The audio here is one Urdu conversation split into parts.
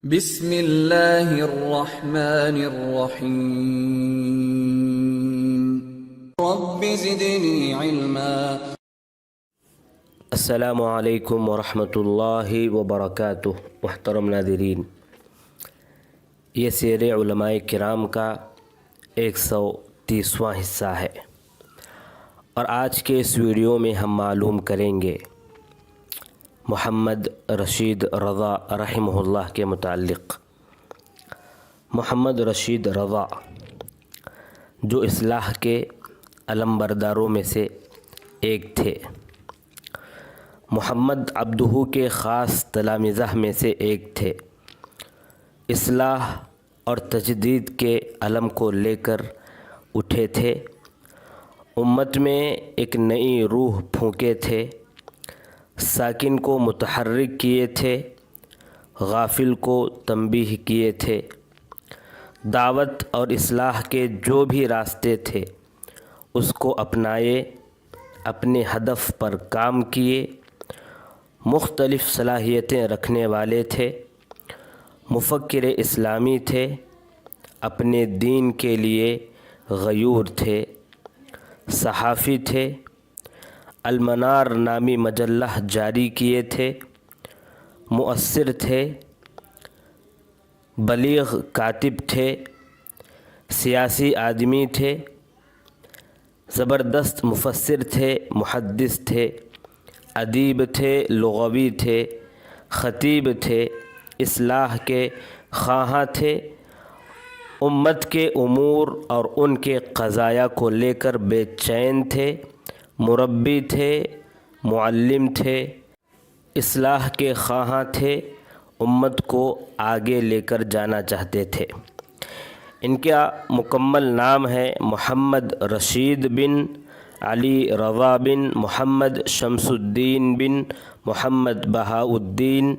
بسم اللہ الرحمن الرحیم رب زدنی علما۔ السلام علیکم ورحمۃ اللہ وبرکاتہ۔ محترم ناظرین، یہ سیر علماء کرام کا 130واں حصہ ہے، اور آج کے اس ویڈیو میں ہم معلوم کریں گے محمد رشید رضا رحمہ اللہ کے متعلق۔ محمد رشید رضا جو اصلاح کے علمبرداروں میں سے ایک تھے، محمد عبدہ کے خاص تلامذہ میں سے ایک تھے، اصلاح اور تجدید کے علم کو لے کر اٹھے تھے، امت میں ایک نئی روح پھونکے تھے، ساکن کو متحرک کیے تھے، غافل کو تنبیہ کیے تھے، دعوت اور اصلاح کے جو بھی راستے تھے اس کو اپنائے، اپنے ہدف پر کام کیے، مختلف صلاحیتیں رکھنے والے تھے، مفکر اسلامی تھے، اپنے دین کے لیے غیور تھے، صحافی تھے، المنار نامی مجلہ جاری کیے تھے، مؤثر تھے، بلیغ کاتب تھے، سیاسی آدمی تھے، زبردست مفسر تھے، محدث تھے، ادیب تھے، لغوی تھے، خطیب تھے، اصلاح کے خواہاں تھے، امت کے امور اور ان کے قضایا کو لے کر بے چین تھے، مربی تھے، معلم تھے، اصلاح کے خواہاں تھے، امت کو آگے لے کر جانا چاہتے تھے۔ ان کا مکمل نام ہے محمد رشید بن علی رضا بن محمد شمس الدین بن محمد بہاء الدین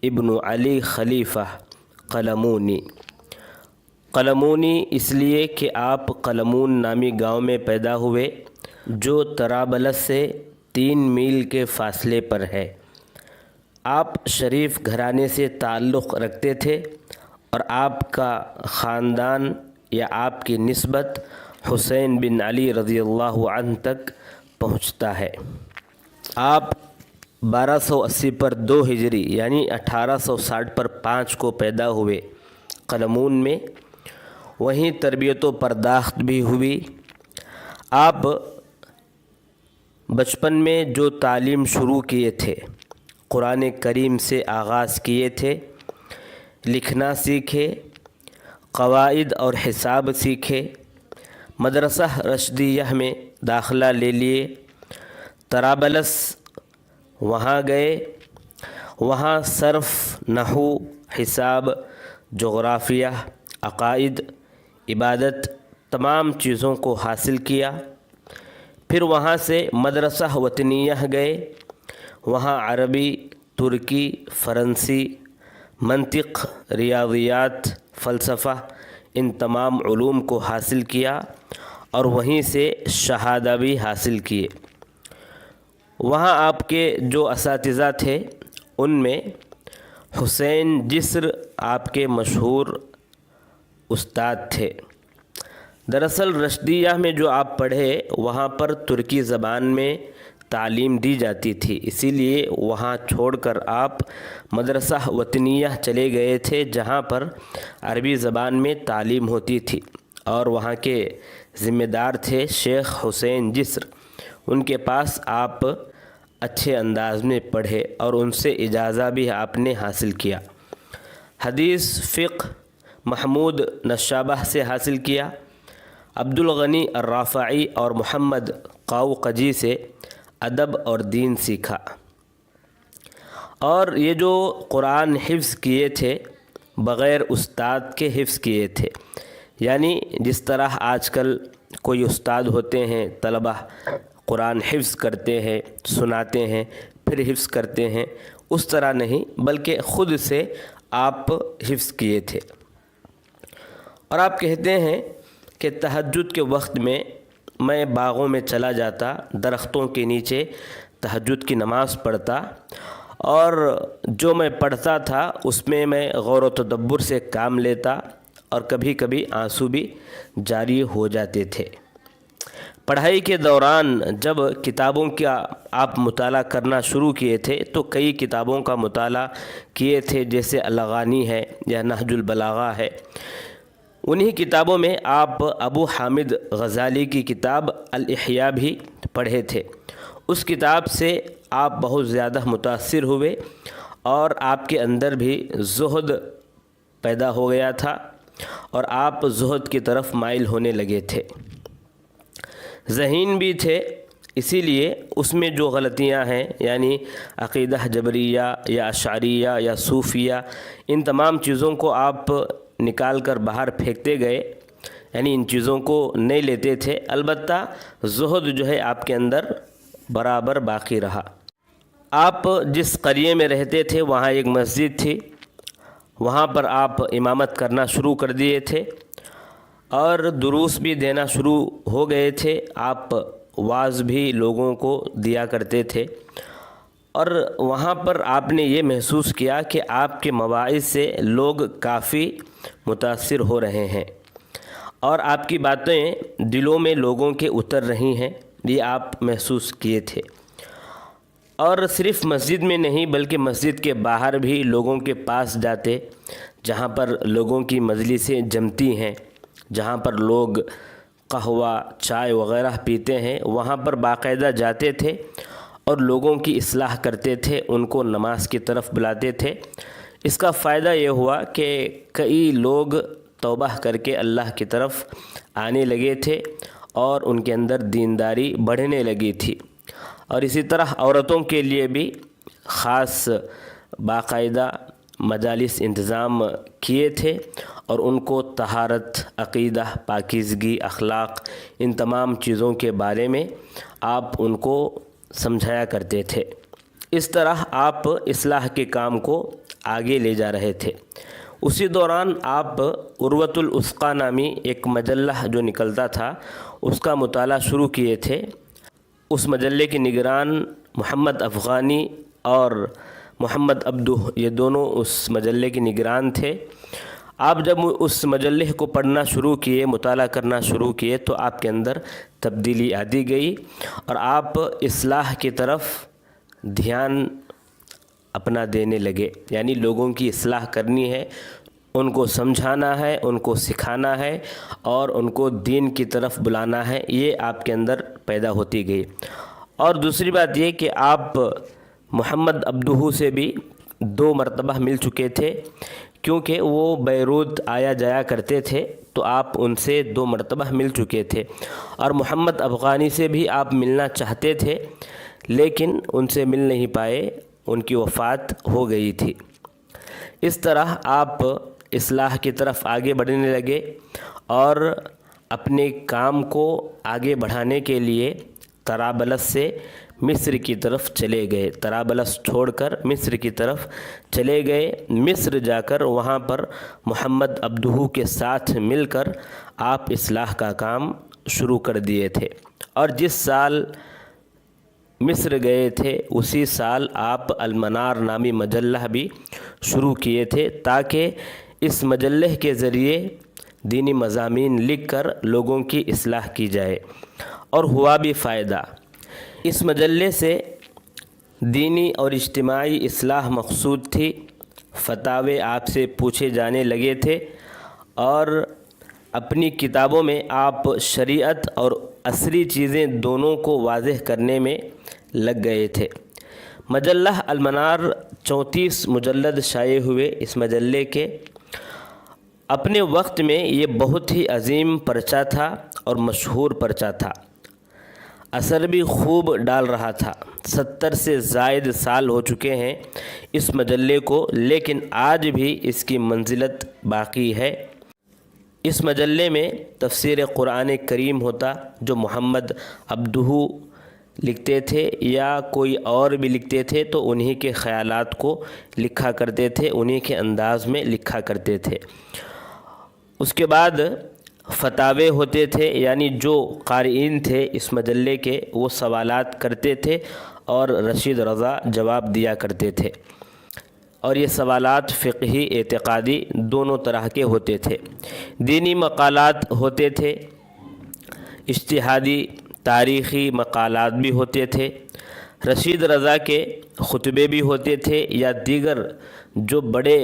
ابن علی خلیفہ قلمونی۔ قلمونی اس لیے کہ آپ قلمون نامی گاؤں میں پیدا ہوئے، جو طرابلس سے 3 میل کے فاصلے پر ہے۔ آپ شریف گھرانے سے تعلق رکھتے تھے، اور آپ کا خاندان یا آپ کی نسبت حسین بن علی رضی اللہ عنہ تک پہنچتا ہے۔ آپ 1280 پر 2 ہجری یعنی 1860 پر 5 کو پیدا ہوئے قلمون میں، وہیں تربیت و پرداخت بھی ہوئی۔ آپ بچپن میں جو تعلیم شروع کیے تھے، قرآن کریم سے آغاز کیے تھے، لکھنا سیکھے، قواعد اور حساب سیکھے، مدرسہ رشدیہ میں داخلہ لے لیے، طرابلس وہاں گئے، وہاں صرف، نحو، حساب، جغرافیہ، عقائد، عبادت تمام چیزوں کو حاصل کیا۔ پھر وہاں سے مدرسہ وطنیہ گئے، وہاں عربی، ترکی، فرانسی، منطق، ریاضیات، فلسفہ ان تمام علوم کو حاصل کیا، اور وہیں سے شہادہ بھی حاصل کیے۔ وہاں آپ کے جو اساتذہ تھے ان میں حسین جسر آپ کے مشہور استاد تھے۔ دراصل رشدیہ میں جو آپ پڑھے وہاں پر ترکی زبان میں تعلیم دی جاتی تھی، اسی لیے وہاں چھوڑ کر آپ مدرسہ وطنیہ چلے گئے تھے، جہاں پر عربی زبان میں تعلیم ہوتی تھی، اور وہاں کے ذمہ دار تھے شیخ حسین جسر۔ ان کے پاس آپ اچھے انداز میں پڑھے، اور ان سے اجازہ بھی آپ نے حاصل کیا۔ حدیث، فقہ محمود نشابہ سے حاصل کیا، عبدالغنی الرافعی اور محمد قوقجی سے ادب اور دین سیکھا۔ اور یہ جو قرآن حفظ کیے تھے بغیر استاد کے حفظ کیے تھے، یعنی جس طرح آج کل کوئی استاد ہوتے ہیں، طلبہ قرآن حفظ کرتے ہیں، سناتے ہیں، پھر حفظ کرتے ہیں، اس طرح نہیں، بلکہ خود سے آپ حفظ کیے تھے۔ اور آپ کہتے ہیں کہ تہجد کے وقت میں باغوں میں چلا جاتا، درختوں کے نیچے تہجد کی نماز پڑھتا، اور جو میں پڑھتا تھا اس میں میں غور و تدبر سے کام لیتا اور کبھی کبھی آنسو بھی جاری ہو جاتے تھے۔ پڑھائی کے دوران جب کتابوں کا آپ مطالعہ کرنا شروع کیے تھے تو کئی کتابوں کا مطالعہ کیے تھے، جیسے الاغانی ہے یا نہج البلاغہ ہے۔ انہی کتابوں میں آپ ابو حامد غزالی کی کتاب الاحیاء بھی پڑھے تھے۔ اس کتاب سے آپ بہت زیادہ متاثر ہوئے اور آپ کے اندر بھی زہد پیدا ہو گیا تھا اور آپ زہد کی طرف مائل ہونے لگے تھے۔ ذہین بھی تھے، اسی لیے اس میں جو غلطیاں ہیں یعنی عقیدہ جبریہ یا اشعریہ یا صوفیہ، ان تمام چیزوں کو آپ نکال کر باہر پھینکتے گئے، یعنی ان چیزوں کو نہیں لیتے تھے۔ البتہ زہد جو ہے آپ کے اندر برابر باقی رہا۔ آپ جس قریے میں رہتے تھے وہاں ایک مسجد تھی، وہاں پر آپ امامت کرنا شروع کر دیے تھے اور دروس بھی دینا شروع ہو گئے تھے۔ آپ واعظ بھی لوگوں کو دیا کرتے تھے اور وہاں پر آپ نے یہ محسوس کیا کہ آپ کے مواعظ سے لوگ کافی متاثر ہو رہے ہیں اور آپ کی باتیں دلوں میں لوگوں کے اتر رہی ہیں، یہ آپ محسوس کیے تھے۔ اور صرف مسجد میں نہیں بلکہ مسجد کے باہر بھی لوگوں کے پاس جاتے، جہاں پر لوگوں کی مجلسیں جمتی ہیں، جہاں پر لوگ قہوہ چائے وغیرہ پیتے ہیں، وہاں پر باقاعدہ جاتے تھے اور لوگوں کی اصلاح کرتے تھے، ان کو نماز کی طرف بلاتے تھے۔ اس کا فائدہ یہ ہوا کہ کئی لوگ توبہ کر کے اللہ کی طرف آنے لگے تھے اور ان کے اندر دینداری بڑھنے لگی تھی۔ اور اسی طرح عورتوں کے لیے بھی خاص باقاعدہ مجالس انتظام کیے تھے اور ان کو طہارت، عقیدہ، پاکیزگی، اخلاق، ان تمام چیزوں کے بارے میں آپ ان کو سمجھایا کرتے تھے۔ اس طرح آپ اصلاح کے کام کو آگے لے جا رہے تھے۔ اسی دوران آپ عروۃ الوثقیٰ نامی ایک مجلہ جو نکلتا تھا اس کا مطالعہ شروع کیے تھے۔ اس مجلے کے نگران محمد افغانی اور محمد عبدہ، یہ دونوں اس مجلے کے نگران تھے۔ آپ جب اس مجلے کو پڑھنا شروع کیے، مطالعہ کرنا شروع کیے تو آپ کے اندر تبدیلی آتی گئی اور آپ اصلاح کی طرف دھیان اپنا دینے لگے، یعنی لوگوں کی اصلاح کرنی ہے، ان کو سمجھانا ہے، ان کو سکھانا ہے اور ان کو دین کی طرف بلانا ہے، یہ آپ کے اندر پیدا ہوتی گئی۔ اور دوسری بات یہ کہ آپ محمد عبدہ سے بھی 2 مرتبہ مل چکے تھے، کیونکہ وہ بیروت آیا جایا کرتے تھے تو آپ ان سے 2 مرتبہ مل چکے تھے۔ اور محمد افغانی سے بھی آپ ملنا چاہتے تھے لیکن ان سے مل نہیں پائے، ان کی وفات ہو گئی تھی۔ اس طرح آپ اصلاح کی طرف آگے بڑھنے لگے اور اپنے کام کو آگے بڑھانے کے لیے طرابلس سے مصر کی طرف چلے گئے، طرابلس چھوڑ کر مصر کی طرف چلے گئے۔ مصر جا کر وہاں پر محمد عبدہ کے ساتھ مل کر آپ اصلاح کا کام شروع کر دیے تھے۔ اور جس سال مصر گئے تھے اسی سال آپ المنار نامی مجلہ بھی شروع کیے تھے، تاکہ اس مجلے کے ذریعے دینی مضامین لکھ کر لوگوں کی اصلاح کی جائے، اور ہوا بھی فائدہ۔ اس مجلے سے دینی اور اجتماعی اصلاح مقصود تھی، فتاوے آپ سے پوچھے جانے لگے تھے اور اپنی کتابوں میں آپ شریعت اور عصری چیزیں دونوں کو واضح کرنے میں لگ گئے تھے۔ مجلہ المنار 34 مجلد شائع ہوئے۔ اس مجلے کے اپنے وقت میں یہ بہت ہی عظیم پرچہ تھا اور مشہور پرچہ تھا، اثر بھی خوب ڈال رہا تھا۔ 70 سے زائد سال ہو چکے ہیں اس مجلے کو، لیکن آج بھی اس کی منزلت باقی ہے۔ اس مجلے میں تفسیر قرآن کریم ہوتا، جو محمد عبدہ لکھتے تھے یا کوئی اور بھی لکھتے تھے تو انہی کے خیالات کو لکھا کرتے تھے، انہی کے انداز میں لکھا کرتے تھے۔ اس کے بعد فتاوے ہوتے تھے، یعنی جو قارئین تھے اس مجلے کے وہ سوالات کرتے تھے اور رشید رضا جواب دیا کرتے تھے، اور یہ سوالات فقہی اعتقادی دونوں طرح کے ہوتے تھے۔ دینی مقالات ہوتے تھے، اجتہادی تاریخی مقالات بھی ہوتے تھے، رشید رضا کے خطبے بھی ہوتے تھے، یا دیگر جو بڑے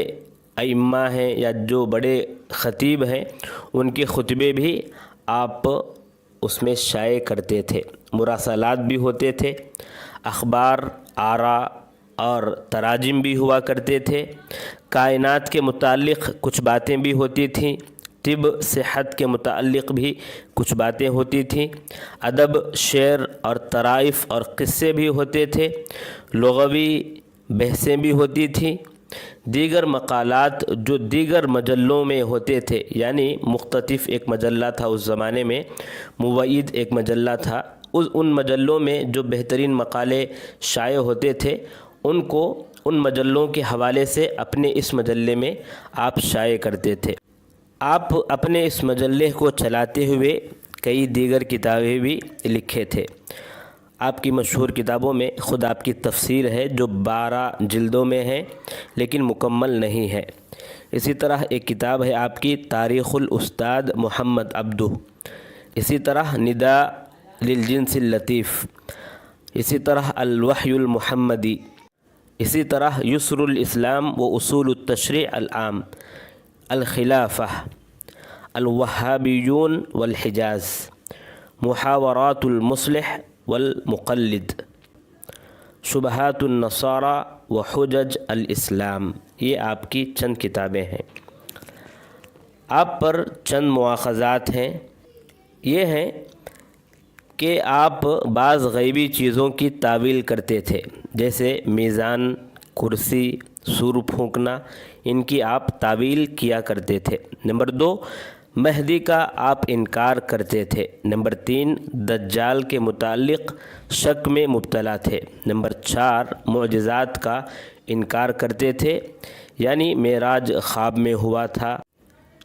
ائمہ ہیں یا جو بڑے خطیب ہیں ان کے خطبے بھی آپ اس میں شائع کرتے تھے۔ مراسلات بھی ہوتے تھے، اخبار، آراء اور تراجم بھی ہوا کرتے تھے، کائنات کے متعلق کچھ باتیں بھی ہوتی تھیں، طب صحت کے متعلق بھی کچھ باتیں ہوتی تھیں، ادب، شعر اور طرائف اور قصے بھی ہوتے تھے، لغوی بحثیں بھی ہوتی تھیں۔ دیگر مقالات جو دیگر مجلوں میں ہوتے تھے، یعنی مختلف ایک مجلہ تھا اس زمانے میں، موعید ایک مجلہ تھا، ان مجلوں میں جو بہترین مقالے شائع ہوتے تھے ان کو ان مجلوں کے حوالے سے اپنے اس مجلے میں آپ شائع کرتے تھے۔ آپ اپنے اس مجلے کو چلاتے ہوئے کئی دیگر کتابیں بھی لکھے تھے۔ آپ کی مشہور کتابوں میں خود آپ کی تفسیر ہے جو 12 جلدوں میں ہے لیکن مکمل نہیں ہے۔ اسی طرح ایک کتاب ہے آپ کی تاریخ الاستاد محمد عبدہ، اسی طرح نداء للجنس اللطیف، اسی طرح الوحی المحمدی، اسی طرح یسر الاسلام و اصول التشریع العام، الخلافہ، الوہابیون والحجاز، محاورات المصلح والمقلد، شبہات النصارى وحجج الاسلام۔ یہ آپ کی چند کتابیں ہیں۔ آپ پر چند مواخذات ہیں، یہ ہیں کہ آپ بعض غیبی چیزوں کی تعویل کرتے تھے، جیسے میزان، کرسی، سور پھونکنا، ان کی آپ تعویل کیا کرتے تھے۔ نمبر 2، مہدی کا آپ انکار کرتے تھے۔ نمبر 3، دجال کے متعلق شک میں مبتلا تھے۔ نمبر 4، معجزات کا انکار کرتے تھے، یعنی معراج خواب میں ہوا تھا،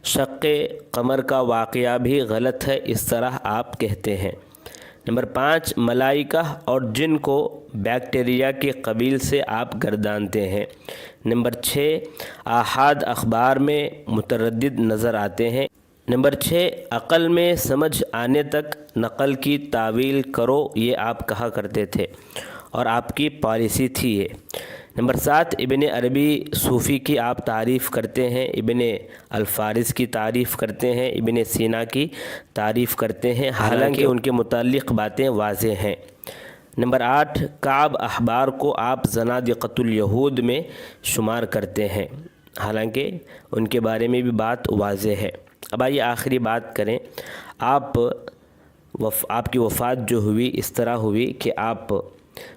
شق قمر کا واقعہ بھی غلط ہے، اس طرح آپ کہتے ہیں۔ نمبر 5، ملائکہ اور جن کو بیکٹیریا کے قبیل سے آپ گردانتے ہیں۔ نمبر 6، آحاد اخبار میں متردد نظر آتے ہیں۔ نمبر 6، عقل میں سمجھ آنے تک نقل کی تعویل کرو، یہ آپ کہا کرتے تھے اور آپ کی پالیسی تھی یہ۔ نمبر 7، ابن عربی صوفی کی آپ تعریف کرتے ہیں، ابن الفارس کی تعریف کرتے ہیں، ابن سینا کی تعریف کرتے ہیں، حالانکہ ان کے متعلق باتیں واضح ہیں۔ نمبر 8، کعب احبار کو آپ زنادقۃ الیہود میں شمار کرتے ہیں، حالانکہ ان کے بارے میں بھی بات واضح ہے۔ اب آئیے آخری بات کریں۔ آپ کی وفات جو ہوئی اس طرح ہوئی کہ آپ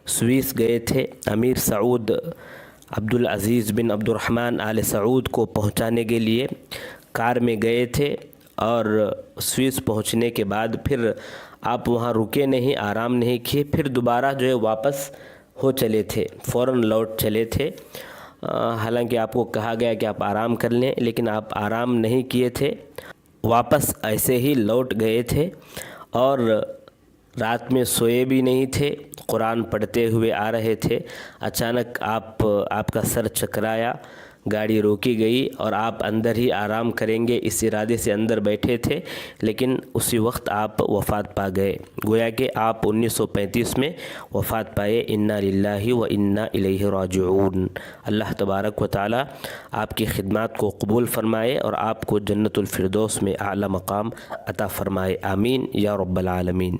سوئس گئے تھے، امیر سعود عبدالعزیز بن عبد الرحمن آل سعود کو پہنچانے کے لیے کار میں گئے تھے، اور سوئس پہنچنے کے بعد پھر آپ وہاں رکے نہیں، آرام نہیں کیے، پھر دوبارہ جو ہے واپس ہو چلے تھے، فوراً لوٹ چلے تھے۔ حالانکہ آپ کو کہا گیا کہ آپ آرام کر لیں، لیکن آپ آرام نہیں کیے تھے، واپس ایسے ہی لوٹ گئے تھے، اور رات میں سوئے بھی نہیں تھے، قرآن پڑھتے ہوئے آ رہے تھے۔ اچانک آپ کا سر چکرایا، گاڑی روکی گئی، اور آپ اندر ہی آرام کریں گے اس ارادے سے اندر بیٹھے تھے، لیکن اسی وقت آپ وفات پا گئے۔ گویا کہ آپ 1935 میں وفات پائے۔ انا للہ و انا الیہ راجعون۔ اللہ تبارک و تعالی آپ کی خدمات کو قبول فرمائے اور آپ کو جنت الفردوس میں اعلی مقام عطا فرمائے، آمین یا رب العالمین۔